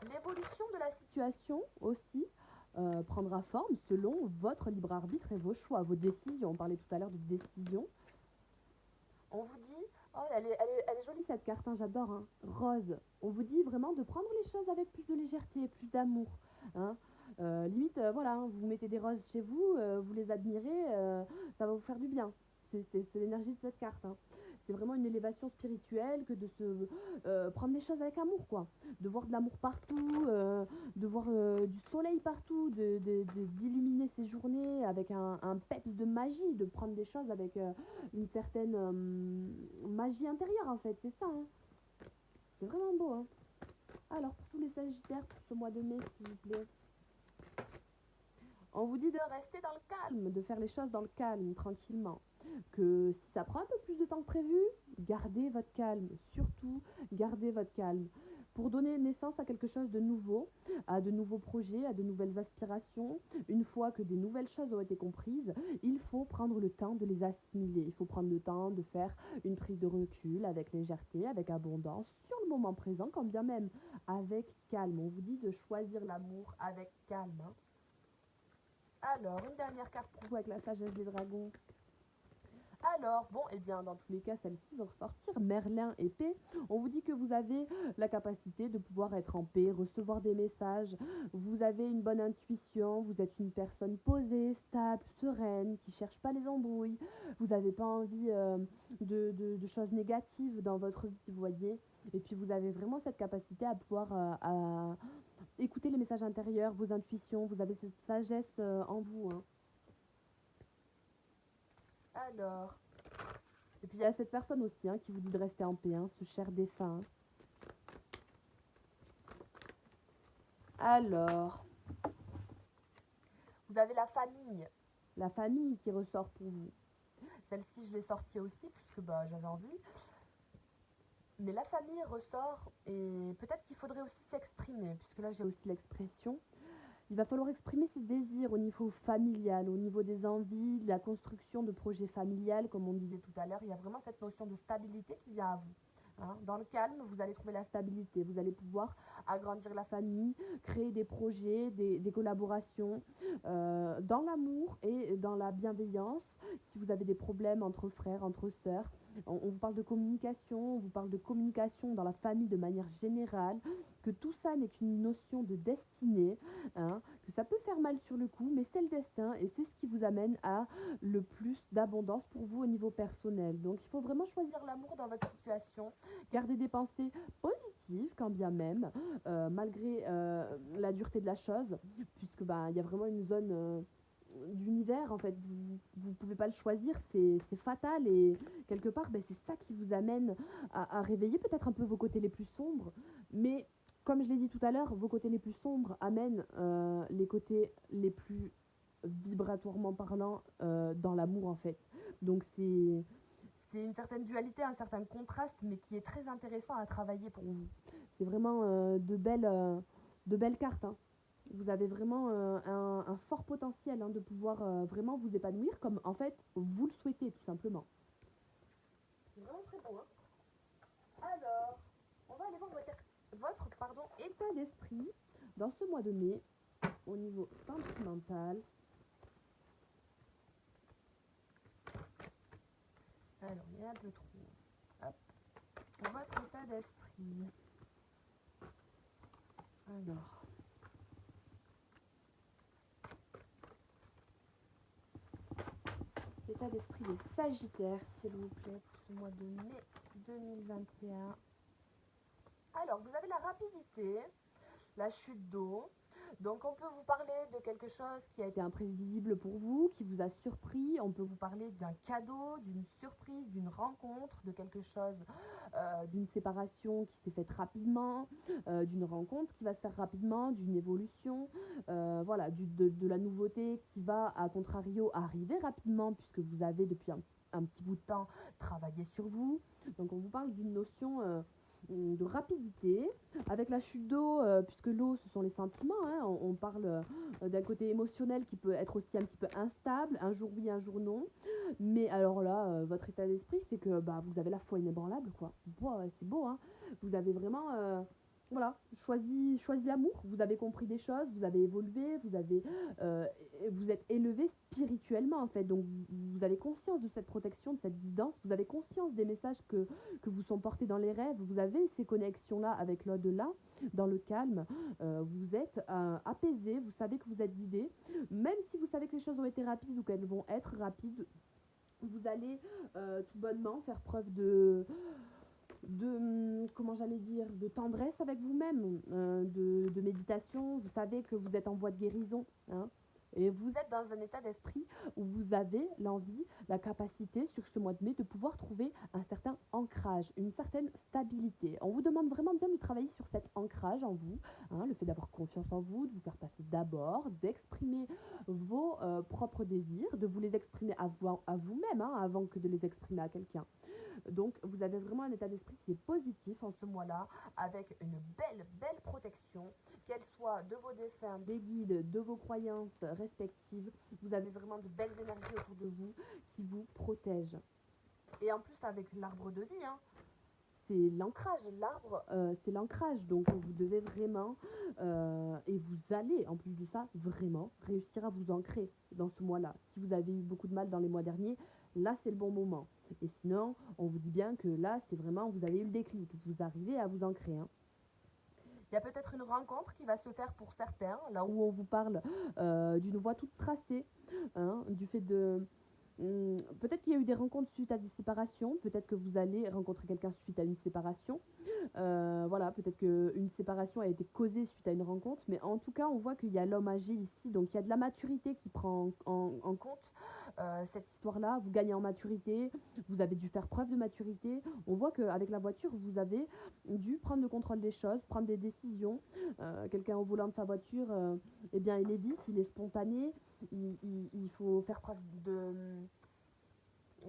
L'évolution de la situation aussi prendra forme selon votre libre arbitre et vos choix, vos décisions. On parlait tout à l'heure de décision. On vous dit, oh, elle est jolie cette carte, hein, j'adore, hein. Rose. On vous dit vraiment de prendre les choses avec plus de légèreté, plus d'amour, hein. Limite, voilà, hein, vous mettez des roses chez vous, vous les admirez, ça va vous faire du bien. C'est l'énergie de cette carte, hein. C'est vraiment une élévation spirituelle que de se prendre les choses avec amour, quoi. De voir de l'amour partout, de voir du soleil partout, d'illuminer ses journées avec un peps de magie, de prendre des choses avec une certaine magie intérieure, en fait, c'est ça, hein. C'est vraiment beau, hein. Alors, pour tous les sagittaires, pour ce mois de mai, s'il vous plaît, on vous dit de rester dans le calme, de faire les choses dans le calme, tranquillement. Que si ça prend un peu plus de temps que prévu, gardez votre calme. Surtout, gardez votre calme. Pour donner naissance à quelque chose de nouveau, à de nouveaux projets, à de nouvelles aspirations, une fois que des nouvelles choses ont été comprises, il faut prendre le temps de les assimiler. Il faut prendre le temps de faire une prise de recul avec légèreté, avec abondance, sur le moment présent, quand bien même avec calme. On vous dit de choisir l'amour avec calme, hein. Alors, une dernière carte pour vous avec la sagesse des dragons. Alors, bon, eh bien, dans tous les cas, celle-ci va ressortir. Merlin épée. On vous dit que vous avez la capacité de pouvoir être en paix, recevoir des messages. Vous avez une bonne intuition. Vous êtes une personne posée, stable, sereine, qui cherche pas les embrouilles. Vous n'avez pas envie de choses négatives dans votre vie, vous voyez. Et puis, vous avez vraiment cette capacité à pouvoir écouter les messages intérieurs, vos intuitions. Vous avez cette sagesse en vous, hein. Alors, et puis il y a cette personne aussi hein, qui vous dit de rester en paix, hein, ce cher défunt, hein. Alors, vous avez la famille qui ressort pour vous. Celle-ci, je l'ai sortie aussi, puisque bah, j'avais envie. Mais la famille ressort, et peut-être qu'il faudrait aussi s'exprimer, puisque là j'ai aussi l'expression. Il va falloir exprimer ses désirs au niveau familial, au niveau des envies, de la construction de projets familiales, comme on disait tout à l'heure. Il y a vraiment cette notion de stabilité qui vient à vous, hein. Dans le calme, vous allez trouver la stabilité. Vous allez pouvoir agrandir la famille, créer des projets, des collaborations, dans l'amour et dans la bienveillance. Si vous avez des problèmes entre frères, entre sœurs, on vous parle de communication, on vous parle de communication dans la famille de manière générale, que tout ça n'est qu'une notion de destinée, hein, que ça peut faire mal sur le coup, mais c'est le destin et c'est ce qui vous amène à le plus d'abondance pour vous au niveau personnel. Donc il faut vraiment choisir l'amour dans votre situation, garder des pensées positives quand bien même, malgré la dureté de la chose, puisque bah, il y a vraiment une zone d'univers en fait, vous pouvez pas le choisir, c'est fatal et quelque part ben, c'est ça qui vous amène à réveiller peut-être un peu vos côtés les plus sombres, mais comme je l'ai dit tout à l'heure, vos côtés les plus sombres amènent les côtés les plus vibratoirement parlant dans l'amour en fait. Donc c'est une certaine dualité, un certain contraste, mais qui est très intéressant à travailler pour vous. C'est vraiment de belles cartes, hein. Vous avez vraiment un fort potentiel hein, de pouvoir vraiment vous épanouir comme en fait vous le souhaitez tout simplement. C'est vraiment très beau, hein. Alors, on va aller voir votre état d'esprit dans ce mois de mai au niveau sentimental. Alors, il y a un peu trop. Hop. Votre état d'esprit. Alors. L'état d'esprit des Sagittaires, s'il vous plaît, pour ce mois de mai 2021. Alors, vous avez la rapidité, la chute d'eau. Donc, on peut vous parler de quelque chose qui a été imprévisible pour vous, qui vous a surpris. On peut vous parler d'un cadeau, d'une surprise, d'une rencontre, de quelque chose, d'une séparation qui s'est faite rapidement, d'une rencontre qui va se faire rapidement, d'une évolution, voilà, de la nouveauté qui va, à contrario, arriver rapidement, puisque vous avez depuis un petit bout de temps travaillé sur vous. Donc, on vous parle d'une notion de rapidité. Avec la chute d'eau, puisque l'eau, ce sont les sentiments, hein, on parle d'un côté émotionnel qui peut être aussi un petit peu instable, un jour oui, un jour non. Mais alors là, votre état d'esprit, c'est que bah, vous avez la foi inébranlable, quoi. Wow, c'est beau, hein. Vous avez vraiment voilà, choisi l'amour, vous avez compris des choses, vous avez évolué, euh, vous êtes élevé spirituellement en fait, donc vous avez conscience de cette protection, de cette guidance, vous avez conscience des messages que vous sont portés dans les rêves, vous avez ces connexions-là avec l'au-delà, dans le calme, vous êtes apaisé, vous savez que vous êtes guidé, même si vous savez que les choses ont été rapides ou qu'elles vont être rapides, vous allez tout bonnement faire preuve comment j'allais dire, de tendresse avec vous-même, de méditation. Vous savez que vous êtes en voie de guérison, hein, et vous êtes dans un état d'esprit où vous avez l'envie, la capacité sur ce mois de mai de pouvoir trouver un certain ancrage, une certaine stabilité. On vous demande vraiment bien de travailler sur cet ancrage en vous, hein, le fait d'avoir confiance en vous, de vous faire passer d'abord, d'exprimer vos propres désirs, de vous les exprimer à vous-même, hein, avant que de les exprimer à quelqu'un. Donc, vous avez vraiment un état d'esprit qui est positif en ce mois-là, avec une belle protection, qu'elle soit de vos défunts, des guides, de vos croyances respectives. Vous avez vraiment de belles énergies autour de vous qui vous protègent. Et en plus, avec l'arbre de vie, hein, c'est l'ancrage. L'arbre, c'est l'ancrage. Donc, vous devez vraiment, et vous allez, en plus de ça, vraiment réussir à vous ancrer dans ce mois-là. Si vous avez eu beaucoup de mal dans les mois derniers, là, c'est le bon moment. Et sinon, on vous dit bien que là, c'est vraiment, vous avez eu le déclic. Vous arrivez à vous ancrer, hein. Il y a peut-être une rencontre qui va se faire pour certains, là où on vous parle d'une voie toute tracée, hein, du fait de peut-être qu'il y a eu des rencontres suite à des séparations, peut-être que vous allez rencontrer quelqu'un suite à une séparation. Voilà, peut-être qu'une séparation a été causée suite à une rencontre, mais en tout cas, on voit qu'il y a l'homme âgé ici, donc il y a de la maturité qui prend en compte cette histoire-là. Vous gagnez en maturité, vous avez dû faire preuve de maturité. On voit qu'avec la voiture, vous avez dû prendre le contrôle des choses, prendre des décisions. Quelqu'un au volant de sa voiture, eh bien, il est vif, il est spontané, il faut faire preuve de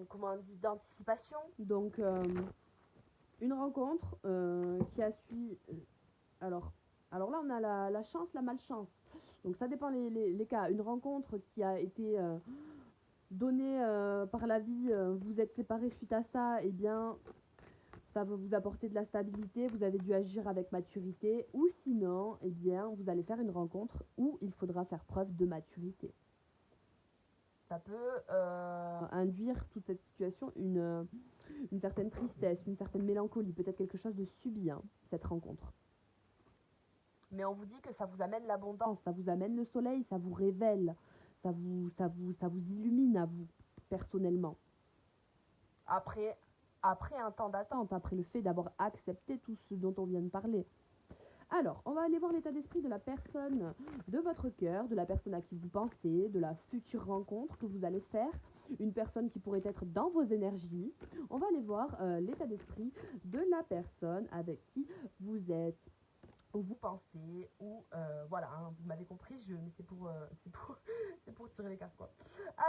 comment on dit, d'anticipation. Donc, une rencontre qui a suivi. Alors, alors là, on a la chance, la malchance. Donc, ça dépend les cas. Une rencontre qui a été donnée par la vie, vous êtes séparés suite à ça, eh bien, ça va vous apporter de la stabilité, vous avez dû agir avec maturité, ou sinon, eh bien, vous allez faire une rencontre où il faudra faire preuve de maturité. Ça peut induire toute cette situation une certaine tristesse, une certaine mélancolie, peut-être quelque chose de subi, hein, cette rencontre. Mais on vous dit que ça vous amène l'abondance, ça vous amène le soleil, ça vous révèle, ça vous illumine à vous, personnellement. Après un temps d'attente, après le fait d'avoir accepté tout ce dont on vient de parler. Alors, on va aller voir l'état d'esprit de la personne de votre cœur, de la personne à qui vous pensez, de la future rencontre que vous allez faire, une personne qui pourrait être dans vos énergies. On va aller voir l'état d'esprit de la personne avec qui vous êtes, ou vous pensez, ou voilà, hein, vous m'avez compris, mais c'est pour tirer les cartes, quoi.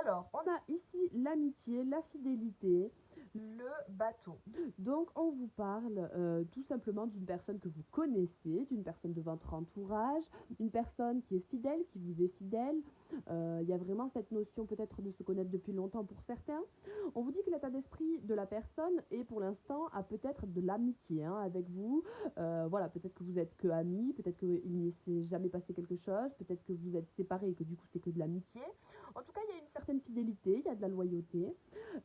Alors, on a ici l'amitié, la fidélité, le bateau. Donc, on vous parle tout simplement d'une personne que vous connaissez, d'une personne de votre entourage, une personne qui est fidèle, qui vous est fidèle. Il y a vraiment cette notion peut-être de se connaître depuis longtemps pour certains. On vous dit que l'état d'esprit de la personne est pour l'instant à peut-être de l'amitié, hein, avec vous. Voilà, peut-être que vous êtes que amis, peut-être qu'il ne s'est jamais passé quelque chose, peut-être que vous êtes séparés et que du coup c'est que de l'amitié. En tout cas, il y a une certaine fidélité, il y a de la loyauté.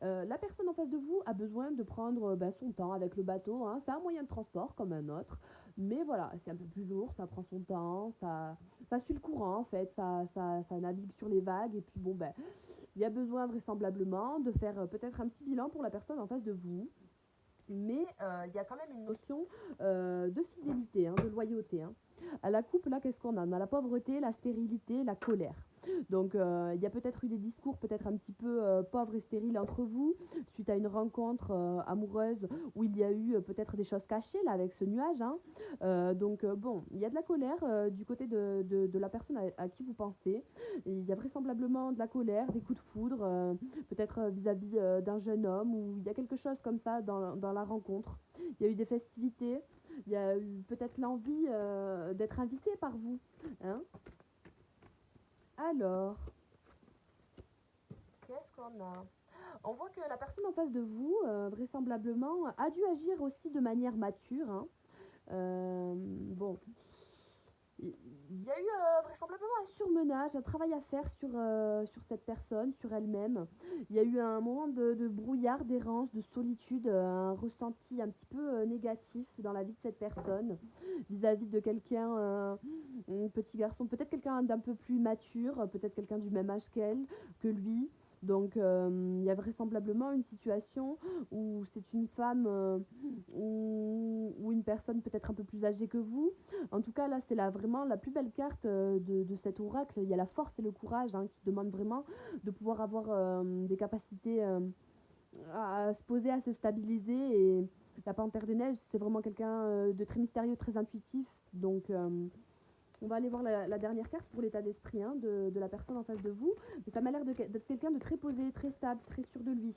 La personne en face de vous a besoin de prendre son temps avec le bateau, hein. C'est un moyen de transport comme un autre, mais voilà, c'est un peu plus lourd, ça prend son temps, ça suit le courant en fait, ça navigue sur les vagues, et puis bon, ben, il y a besoin vraisemblablement de faire peut-être un petit bilan pour la personne en face de vous. Mais il y a quand même une notion de fidélité, hein, de loyauté, hein. À la coupe, là, qu'est-ce qu'on a? On a la pauvreté, la stérilité, la colère. Donc il y a peut-être eu des discours peut-être un petit peu pauvres et stériles entre vous, suite à une rencontre amoureuse où il y a eu peut-être des choses cachées là avec ce nuage, hein. Donc bon, il y a de la colère du côté de la personne à qui vous pensez. Et il y a vraisemblablement de la colère, des coups de foudre, peut-être vis-à-vis d'un jeune homme, ou il y a quelque chose comme ça dans la rencontre. Il y a eu des festivités, il y a eu peut-être l'envie d'être invité par vous, hein. Alors, qu'est-ce qu'on a? On voit que la personne en face de vous, vraisemblablement, a dû agir aussi de manière mature, hein. Bon, il y a eu vraisemblablement un surmenage, un travail à faire sur cette personne, sur elle-même. Il y a eu un moment de brouillard, d'errance, de solitude, un ressenti un petit peu négatif dans la vie de cette personne vis-à-vis de quelqu'un, un petit garçon, peut-être quelqu'un d'un peu plus mature, peut-être quelqu'un du même âge qu'elle, que lui. Donc il y a vraisemblablement une situation où c'est une femme ou une personne peut-être un peu plus âgée que vous. En tout cas, là, c'est vraiment la plus belle carte de cet oracle. Il y a la force et le courage, hein, qui demandent vraiment de pouvoir avoir des capacités à se poser, à se stabiliser. Et la panthère des neiges, c'est vraiment quelqu'un de très mystérieux, très intuitif. Donc, on va aller voir la dernière carte pour l'état d'esprit, hein, de la personne en face de vous. Mais ça m'a l'air d'être quelqu'un de très posé, très stable, très sûr de lui,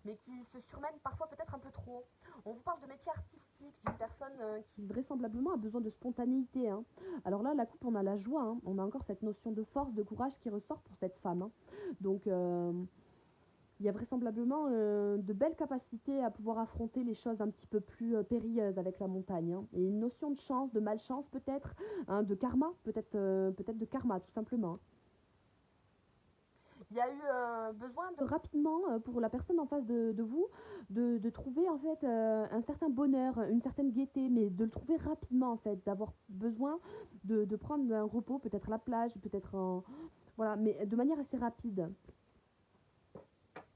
mais qui se surmène parfois peut-être un peu trop. On vous parle de métier artistique, d'une personne qui vraisemblablement a besoin de spontanéité, hein. Alors là, la coupe, on a la joie, hein. On a encore cette notion de force, de courage qui ressort pour cette femme, hein. Donc, il y a vraisemblablement de belles capacités à pouvoir affronter les choses un petit peu plus périlleuses avec la montagne, hein. Et une notion de chance, de malchance peut-être, hein, de karma, peut-être de karma tout simplement. Il y a eu besoin de rapidement pour la personne en face de vous de trouver en fait un certain bonheur, une certaine gaieté, mais de le trouver rapidement en fait, d'avoir besoin de prendre un repos, peut-être à la plage, peut-être en... Voilà, mais de manière assez rapide.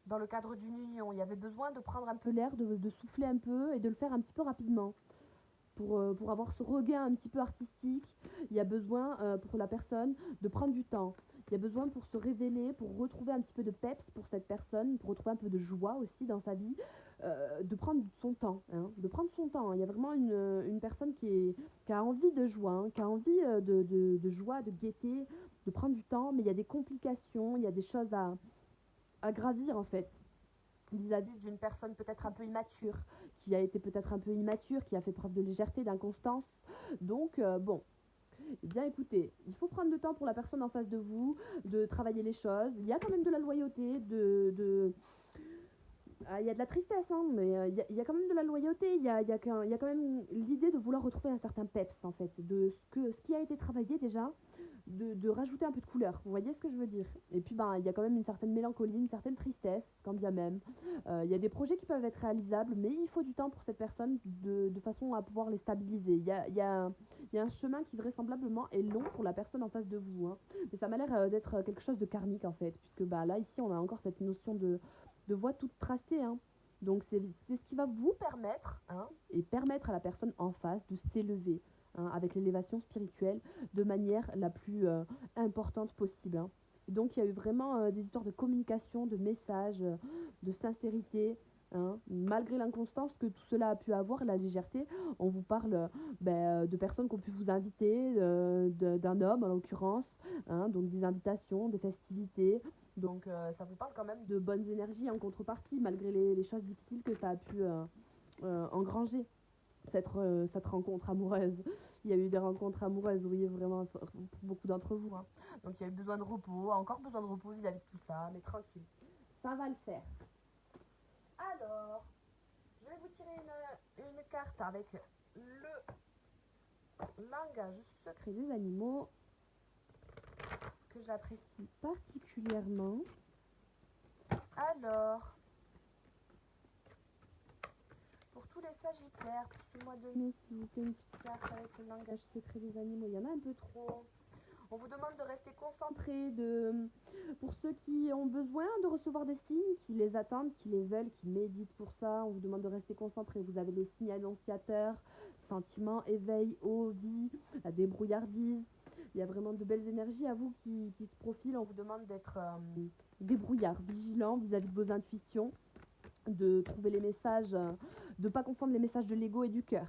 Dans le cadre d'une union, il y avait besoin de prendre un peu l'air, de souffler un peu et de le faire un petit peu rapidement. Pour avoir ce regain un petit peu artistique, il y a besoin pour la personne de prendre du temps. Il y a besoin pour se révéler, pour retrouver un petit peu de peps pour cette personne, pour retrouver un peu de joie aussi dans sa vie, de prendre son temps, hein, de prendre son temps. Il y a vraiment une personne qui a envie de joie, hein, qui a envie de joie, de gaieté, de prendre du temps, mais il y a des complications, il y a des choses à gravir en fait vis-à-vis d'une personne peut-être un peu immature, qui a été peut-être un peu immature, qui a fait preuve de légèreté, d'inconstance. Donc, bon, eh bien écoutez, il faut prendre le temps pour la personne en face de vous, de travailler les choses. Il y a quand même de la loyauté, il y a de la tristesse, hein, mais il y a quand même de la loyauté, il y a quand même l'idée de vouloir retrouver un certain peps, en fait, de ce qui a été travaillé déjà, de rajouter un peu de couleur. Vous voyez ce que je veux dire? Et puis, ben, il y a quand même une certaine mélancolie, une certaine tristesse, quand bien même. Il y a des projets qui peuvent être réalisables, mais il faut du temps pour cette personne de façon à pouvoir les stabiliser. Il y a un chemin qui vraisemblablement est long pour la personne en face de vous, hein. Mais ça m'a l'air d'être quelque chose de karmique, en fait, puisque bah, là, ici, on a encore cette notion de voie toute tracée, hein. Donc c'est ce qui va vous permettre, hein, et permettre à la personne en face de s'élever, hein, avec l'élévation spirituelle de manière la plus importante possible, hein. Et donc il y a eu vraiment des histoires de communication, de messages, de sincérité, hein, malgré l'inconstance que tout cela a pu avoir, la légèreté. On vous parle de personnes qui ont pu vous inviter, d'un homme en l'occurrence, hein, donc des invitations, des festivités. Donc ça vous parle quand même de bonnes énergies en contrepartie, malgré les choses difficiles que ça a pu engranger, cette rencontre amoureuse. Il y a eu des rencontres amoureuses, oui, vraiment, pour beaucoup d'entre vous, hein. Donc il y a eu besoin de repos, encore besoin de repos vis-à-vis de tout ça, mais tranquille, ça va le faire. Alors, je vais vous tirer une carte avec le langage secret des animaux, que j'apprécie particulièrement. Alors, pour tous les sagittaires, pour ce mois de mai, s'il vous plaît, une petite carte avec le langage secret des animaux. Il y en a un peu trop. On vous demande de rester concentré, pour ceux qui ont besoin de recevoir des signes, qui les attendent, qui les veulent, qui méditent pour ça, on vous demande de rester concentré. Vous avez les signes annonciateurs, sentiments, éveil, eau, vie, la débrouillardise, Il y a vraiment de belles énergies à vous qui se profilent. On vous demande d'être débrouillard, vigilant vis-à-vis de vos intuitions, de trouver les messages, de ne pas confondre les messages de l'ego et du cœur.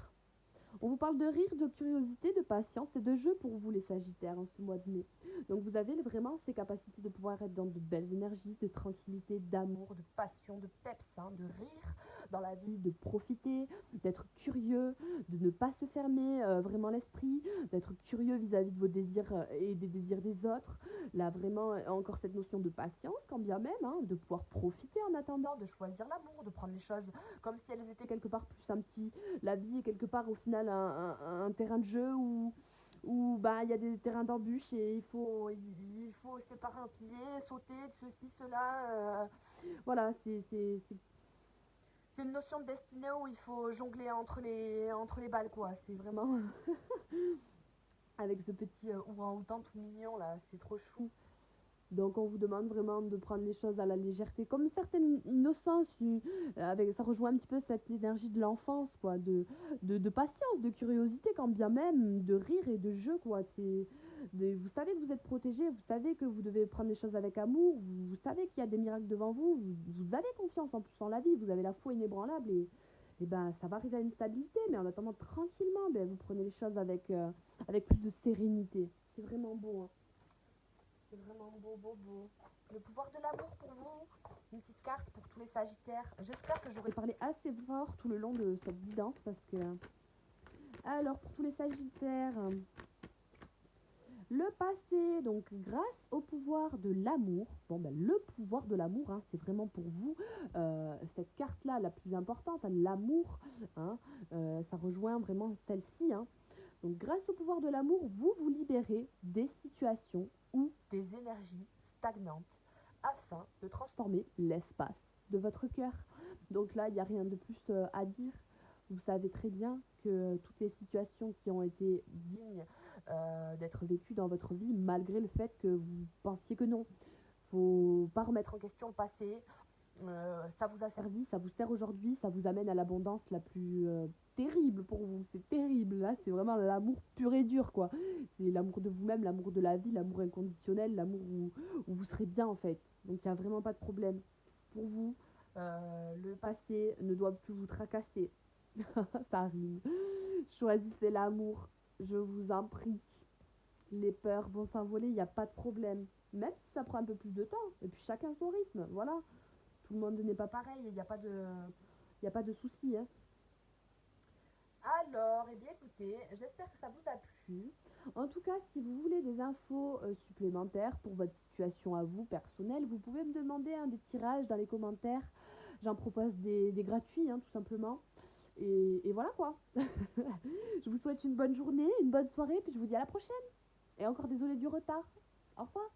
On vous parle de rire, de curiosité, de patience et de jeu pour vous les Sagittaires en ce mois de mai. Donc vous avez vraiment ces capacités de pouvoir être dans de belles énergies, de tranquillité, d'amour, de passion, de peps, de rire dans la vie, de profiter, d'être curieux, de ne pas se fermer vraiment l'esprit, d'être curieux vis-à-vis de vos désirs et des désirs des autres. Là vraiment encore cette notion de patience quand bien même, de pouvoir profiter en attendant, de choisir l'amour, de prendre les choses comme si elles étaient quelque part plus un petit. La vie est quelque part au final un terrain de jeu où bah il y a des terrains d'embûches et il faut s'éparpiller, sauter de ceci, cela. Voilà, c'est une notion de destinée où il faut jongler entre les balles quoi. C'est vraiment avec ce petit orang-outan tout mignon là, c'est trop chou. Donc on vous demande vraiment de prendre les choses à la légèreté, comme une certaine innocence, avec, ça rejoint un petit peu cette énergie de l'enfance, quoi, de patience, de curiosité, quand bien même, de rire et de jeu, quoi. Vous savez que vous êtes protégé, vous savez que vous devez prendre les choses avec amour, vous savez qu'il y a des miracles devant vous, vous avez confiance en plus en la vie, vous avez la foi inébranlable et ben ça va arriver à une stabilité, mais en attendant tranquillement, ben, vous prenez les choses avec plus de sérénité. C'est vraiment beau, hein. C'est vraiment beau, beau, beau. Le pouvoir de l'amour pour vous. Une petite carte pour tous les Sagittaires. J'espère que j'aurai parlé assez fort tout le long de cette guidance parce que... Alors, pour tous les Sagittaires, le passé, donc grâce au pouvoir de l'amour, bon ben le pouvoir de l'amour, c'est vraiment pour vous cette carte-là la plus importante, l'amour, ça rejoint vraiment celle-ci, Donc grâce au pouvoir de l'amour, vous vous libérez des situations ou des énergies stagnantes afin de transformer l'espace de votre cœur. Donc là, il n'y a rien de plus à dire. Vous savez très bien que toutes les situations qui ont été dignes d'être vécues dans votre vie, malgré le fait que vous pensiez que non, faut pas remettre en question le passé. Ça vous a servi, ça vous sert aujourd'hui, ça vous amène à l'abondance la plus terrible pour vous. C'est terrible, là, c'est vraiment l'amour pur et dur, quoi. C'est l'amour de vous-même, l'amour de la vie, l'amour inconditionnel, l'amour où vous serez bien, en fait. Donc, il n'y a vraiment pas de problème. Pour vous, le passé ne doit plus vous tracasser. Ça rime. Choisissez l'amour, je vous en prie. Les peurs vont s'envoler, il n'y a pas de problème. Même si ça prend un peu plus de temps. Et puis chacun son rythme, voilà. Tout le monde n'est pas pareil, il n'y a pas de souci. Alors, eh bien écoutez, j'espère que ça vous a plu. En tout cas, si vous voulez des infos supplémentaires pour votre situation à vous, personnelle, vous pouvez me demander des tirages dans les commentaires. J'en propose des gratuits, tout simplement. Et voilà quoi. Je vous souhaite une bonne journée, une bonne soirée, puis je vous dis à la prochaine. Et encore désolé du retard. Au revoir.